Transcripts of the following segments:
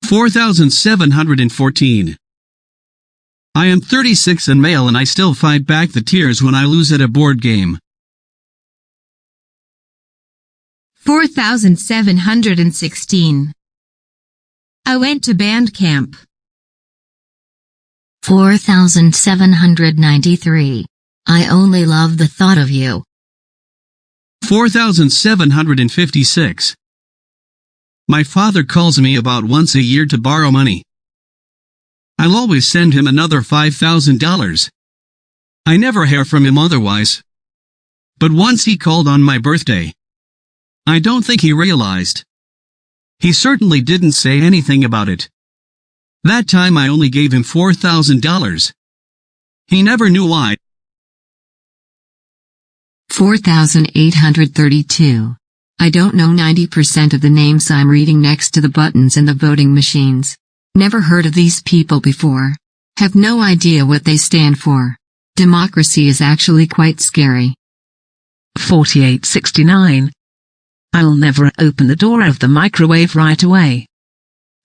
4,714. I am 36 and male and I still fight back the tears when I lose at a board game. 4,716. I went to band camp. 4,793. I only love the thought of you. 4,756. My father calls me about once a year to borrow money. I'll always send him another $5,000. I never hear from him otherwise. But once he called on my birthday. I don't think he realized. He certainly didn't say anything about it. That time I only gave him $4,000. He never knew why. 4,832. I don't know 90% of the names I'm reading next to the buttons in the voting machines. Never heard of these people before. Have no idea what they stand for. Democracy is actually quite scary. 4869. I'll never open the door of the microwave right away.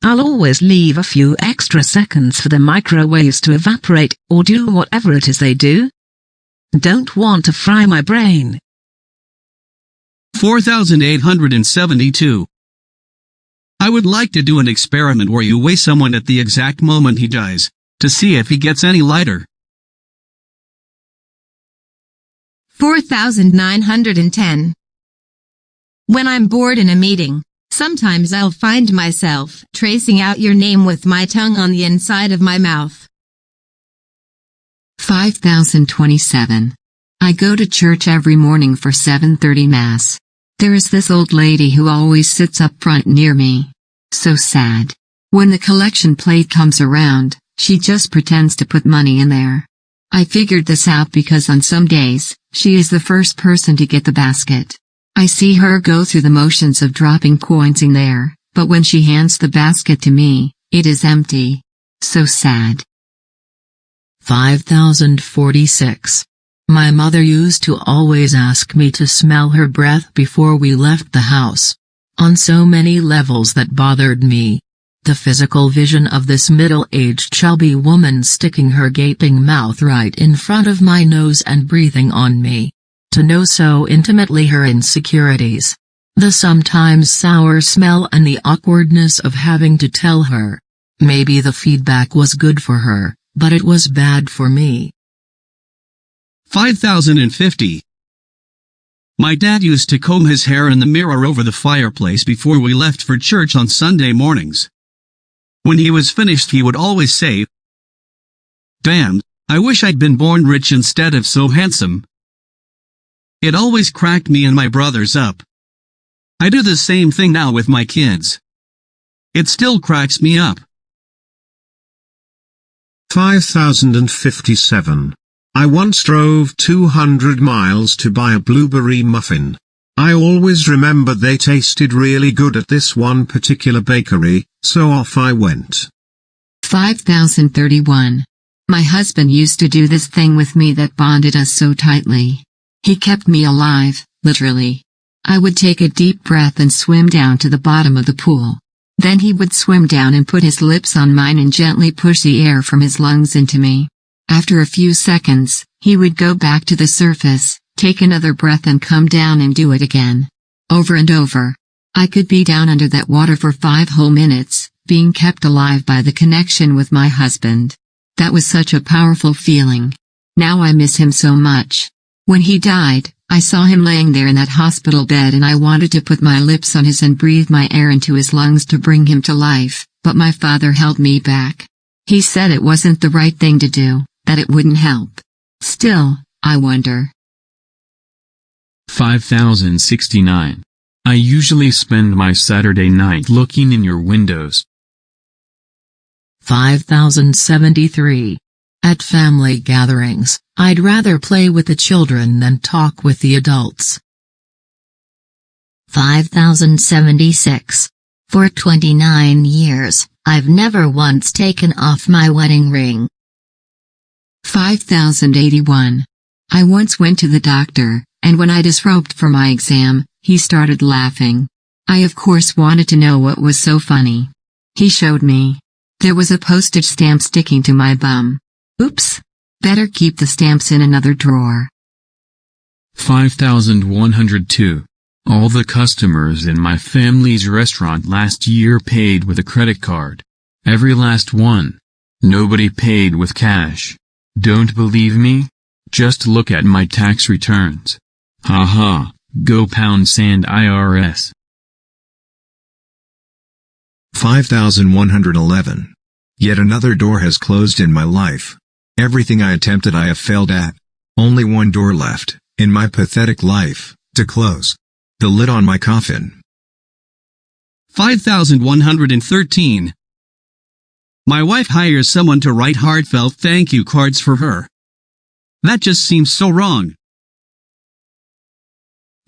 I'll always leave a few extra seconds for the microwaves to evaporate, or do whatever it is they do. Don't want to fry my brain. 4,872. I would like to do an experiment where you weigh someone at the exact moment he dies, to see if he gets any lighter. 4,910. When I'm bored in a meeting, sometimes I'll find myself tracing out your name with my tongue on the inside of my mouth. 5,027. I go to church every morning for 7:30 Mass. There is this old lady who always sits up front near me. So sad. When the collection plate comes around, she just pretends to put money in there. I figured this out because on some days, she is the first person to get the basket. I see her go through the motions of dropping coins in there, but when she hands the basket to me, it is empty. So sad. 5,046. My mother used to always ask me to smell her breath before we left the house. On so many levels that bothered me. The physical vision of this middle-aged chubby woman sticking her gaping mouth right in front of my nose and breathing on me. To know so intimately her insecurities. The sometimes sour smell and the awkwardness of having to tell her. Maybe the feedback was good for her, but it was bad for me. 5,050. My dad used to comb his hair in the mirror over the fireplace before we left for church on Sunday mornings. When he was finished he would always say, "Damn, I wish I'd been born rich instead of so handsome." It always cracked me and my brothers up. I do the same thing now with my kids. It still cracks me up. 5,057. I once drove 200 miles to buy a blueberry muffin. I always remember they tasted really good at this one particular bakery, so off I went. 5,031. My husband used to do this thing with me that bonded us so tightly. He kept me alive, literally. I would take a deep breath and swim down to the bottom of the pool. Then he would swim down and put his lips on mine and gently push the air from his lungs into me. After a few seconds, he would go back to the surface, take another breath and come down and do it again. Over and over. I could be down under that water for 5 whole minutes, being kept alive by the connection with my husband. That was such a powerful feeling. Now I miss him so much. When he died, I saw him laying there in that hospital bed and I wanted to put my lips on his and breathe my air into his lungs to bring him to life, but my father held me back. He said it wasn't the right thing to do, that it wouldn't help. Still, I wonder. 5,069. I usually spend my Saturday night looking in your windows. 5,073. At family gatherings, I'd rather play with the children than talk with the adults. 5,076. For 29 years, I've never once taken off my wedding ring. 5,081. I once went to the doctor, and when I disrobed for my exam, He started laughing. I of course wanted to know what was so funny. He showed me. There was a postage stamp sticking to my bum. Oops. Better keep the stamps in another drawer. 5102. All the customers in my family's restaurant last year paid with a credit card. Every last one. Nobody paid with cash. Don't believe me? Just look at my tax returns. Haha, go pound sand IRS. 5111. Yet another door has closed in my life. Everything I attempted I have failed at. Only one door left, in my pathetic life, to close. The lid on my coffin. 5113. My wife hires someone to write heartfelt thank you cards for her. That just seems so wrong.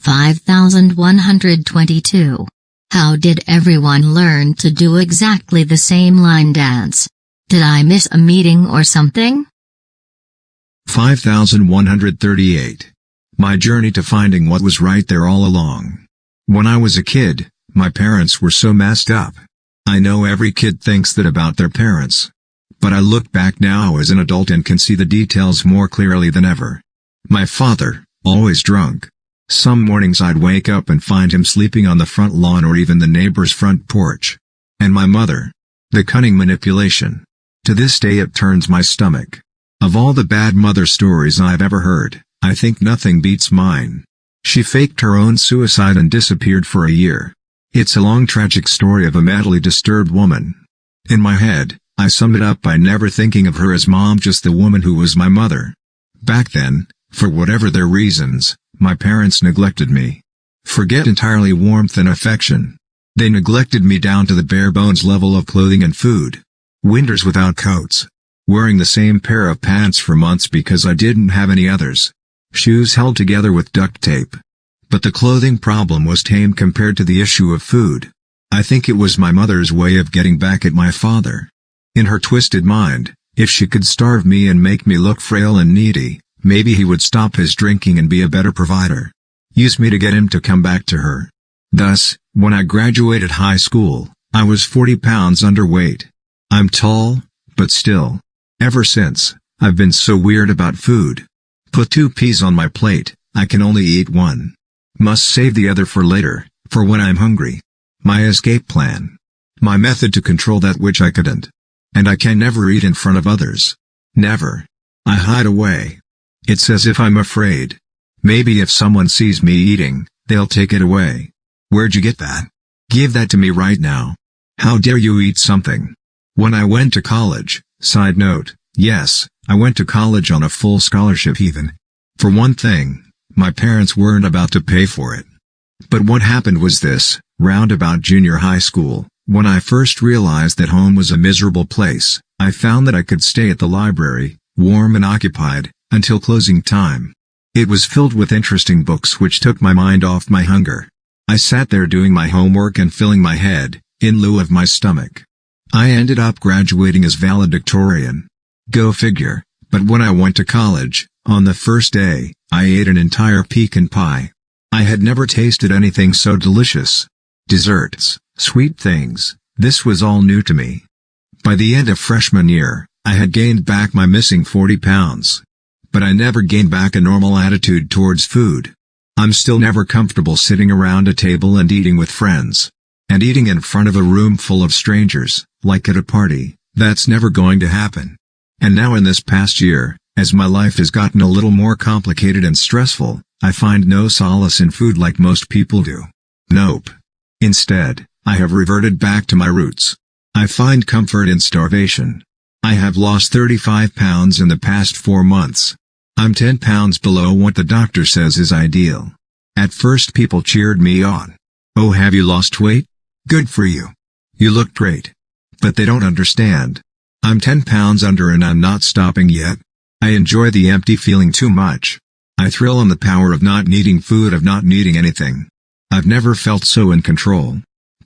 5122. How did everyone learn to do exactly the same line dance? Did I miss a meeting or something? 5138. My journey to finding what was right there all along. When I was a kid, my parents were so messed up. I know every kid thinks that about their parents. But I look back now as an adult and can see the details more clearly than ever. My father, always drunk. Some mornings I'd wake up and find him sleeping on the front lawn or even the neighbor's front porch. And my mother. The cunning manipulation. To this day it turns my stomach. Of all the bad mother stories I've ever heard, I think nothing beats mine. She faked her own suicide and disappeared for a year. It's a long tragic story of a mentally disturbed woman. In my head, I summed it up by never thinking of her as mom, just the woman who was my mother. Back then, for whatever their reasons, my parents neglected me. Forget entirely warmth and affection. They neglected me down to the bare bones level of clothing and food. Winters without coats. Wearing the same pair of pants for months because I didn't have any others. Shoes held together with duct tape. But the clothing problem was tame compared to the issue of food. I think it was my mother's way of getting back at my father. In her twisted mind, if she could starve me and make me look frail and needy, maybe he would stop his drinking and be a better provider. Use me to get him to come back to her. Thus, when I graduated high school, I was 40 pounds underweight. I'm tall, but still. Ever since, I've been so weird about food. Put 2 peas on my plate, I can only eat one. Must save the other for later, for when I'm hungry. My escape plan. My method to control that which I couldn't. And I can never eat in front of others. Never. I hide away. It's as if I'm afraid. Maybe if someone sees me eating, they'll take it away. Where'd you get that? Give that to me right now. How dare you eat something? When I went to college, side note, yes, I went to college on a full scholarship even. For one thing, my parents weren't about to pay for it. But what happened was this, round about junior high school, when I first realized that home was a miserable place, I found that I could stay at the library, warm and occupied, until closing time. It was filled with interesting books which took my mind off my hunger. I sat there doing my homework and filling my head, in lieu of my stomach. I ended up graduating as valedictorian. Go figure, but when I went to college, on the first day, I ate an entire pecan pie. I had never tasted anything so delicious. Desserts, sweet things, this was all new to me. By the end of freshman year, I had gained back my missing 40 pounds. But I never gained back a normal attitude towards food. I'm still never comfortable sitting around a table and eating with friends. And eating in front of a room full of strangers, like at a party, that's never going to happen. And now in this past year, as my life has gotten a little more complicated and stressful, I find no solace in food like most people do. Nope. Instead, I have reverted back to my roots. I find comfort in starvation. I have lost 35 pounds in the past 4 months. I'm 10 pounds below what the doctor says is ideal. At first people cheered me on. Oh, have you lost weight? Good for you. You look great. But they don't understand. I'm 10 pounds under and I'm not stopping yet. I enjoy the empty feeling too much. I thrill on the power of not needing food, of not needing anything. I've never felt so in control.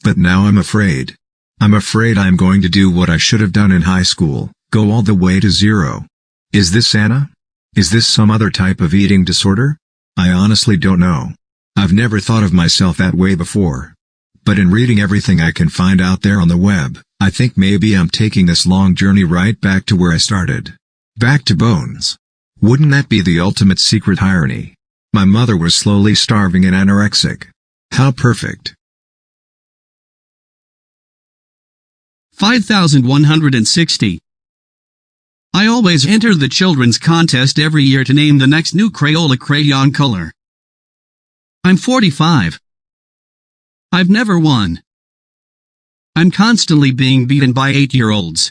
But now I'm afraid. I'm afraid I'm going to do what I should have done in high school, go all the way to zero. Is this Anna? Is this some other type of eating disorder? I honestly don't know. I've never thought of myself that way before. But in reading everything I can find out there on the web, I think maybe I'm taking this long journey right back to where I started. Back to bones. Wouldn't that be the ultimate secret irony? My mother was slowly starving and anorexic. How perfect. 5160. I always enter the children's contest every year to name the next new Crayola crayon color. I'm 45. I've never won. I'm constantly being beaten by 8-year-olds.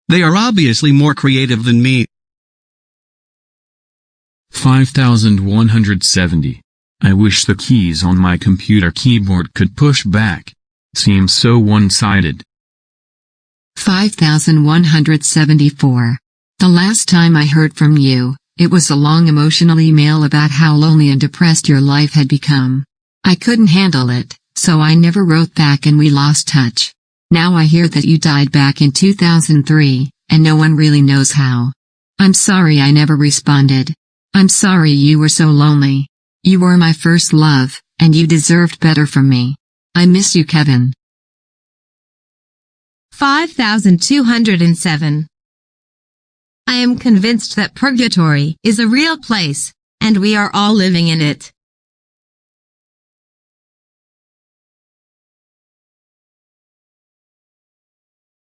They are obviously more creative than me. 5170. I wish the keys on my computer keyboard could push back. Seems so one-sided. 5174. The last time I heard from you, it was a long emotional email about how lonely and depressed your life had become. I couldn't handle it, so I never wrote back and we lost touch. Now I hear that you died back in 2003, and no one really knows how. I'm sorry I never responded. I'm sorry you were so lonely. You were my first love, and you deserved better from me. I miss you, Kevin. 5207. I am convinced that purgatory is a real place, and we are all living in it.